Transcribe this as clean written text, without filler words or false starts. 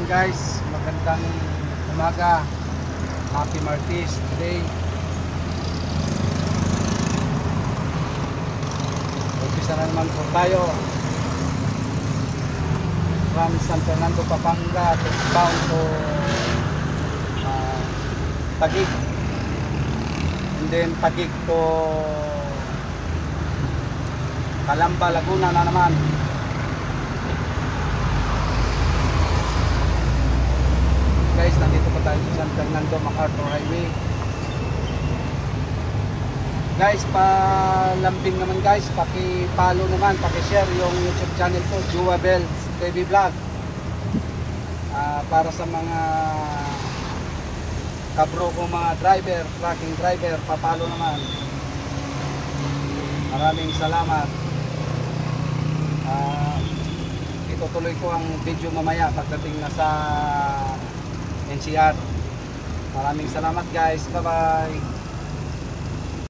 guys, magandang umaga. Happy Martes today. Umpisa na naman po tayo from San Fernando, Pampanga to bound to Taguig, and then Taguig to Calamba, Laguna na naman. Guys, nandito pa tayo sa San Fernando MacArthur Highway. Guys, palambing naman guys, paki-follow naman, paki-share yung YouTube channel ko, Jua Bells TV Vlog. Para sa mga kabro ko, mga driver, trucking driver, pa-follow naman. Maraming salamat. Itutuloy ko ang video mamaya pagdating na sa NCR. Maraming salamat guys. Bye bye.